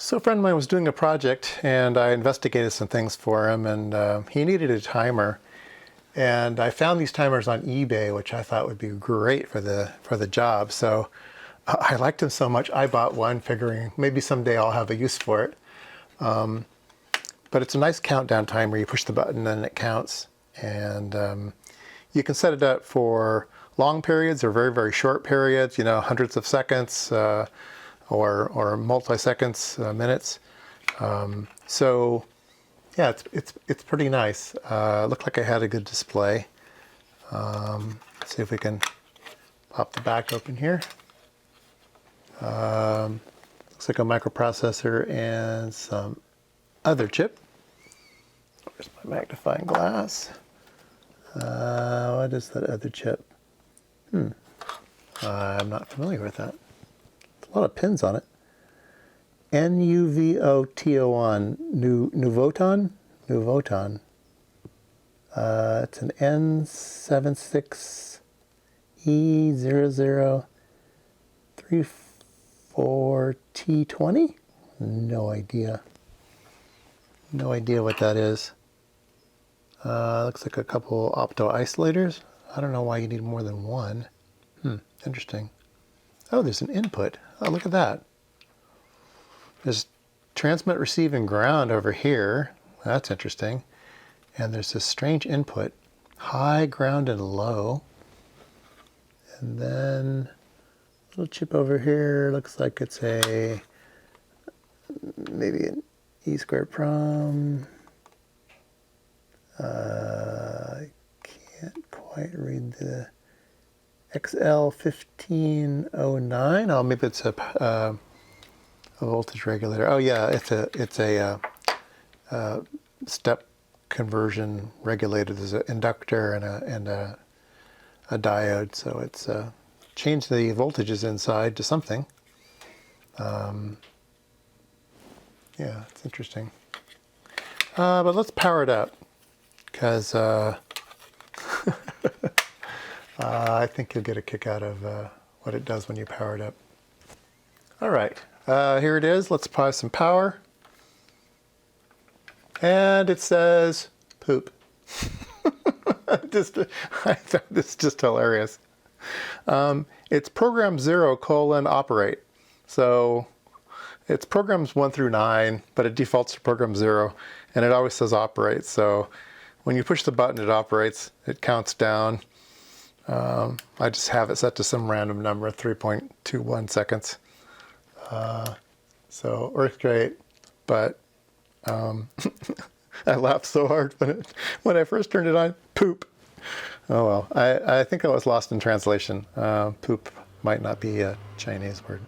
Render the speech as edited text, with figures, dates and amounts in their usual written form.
So a friend of mine was doing a project, and I investigated some things for him, and he needed a timer. And I found these timers on eBay, which I thought would be great for the job. So I liked them so much, I bought one, figuring maybe someday I'll have a use for it. But it's a nice countdown timer. You push the button and it counts. And you can set it up for long periods or very, very short periods, you know, hundreds of seconds, or multi-seconds, minutes. So yeah, it's pretty nice. Looked like I had a good display. Let's see if we can pop the back open here. Looks like a microprocessor and some other chip. Where's my magnifying glass? What is that other chip? I'm not familiar with that. A lot of pins on it. Nuvoton, Nuvoton. It's an N76E003AT20. No idea. No idea what that is. Looks like a couple opto isolators. I don't know why you need more than one. Interesting. Oh, there's an input. Oh, look at that. There's transmit, receive, and ground over here. That's interesting. And there's this strange input. High, ground, and low. And then a little chip over here. Looks like it's a, maybe an E² prom. I can't quite read the XL1509. Oh, maybe it's a voltage regulator. Oh yeah, it's a step conversion regulator. There's an inductor and a diode, so it's changed the voltages inside to something. Yeah, it's interesting. But let's power it up, because I think you'll get a kick out of what it does when you power it up. All right, here it is. Let's apply some power. And it says poop. I thought this is just hilarious. It's program 0 : operate. So it's programs 1 through 9, but it defaults to program 0, and it always says operate. So when you push the button, it operates. It counts down. I just have it set to some random number, 3.21 seconds. So works great, but I laughed so hard when I first turned it on. Poop. Oh well, I think I was lost in translation. Poop might not be a Chinese word.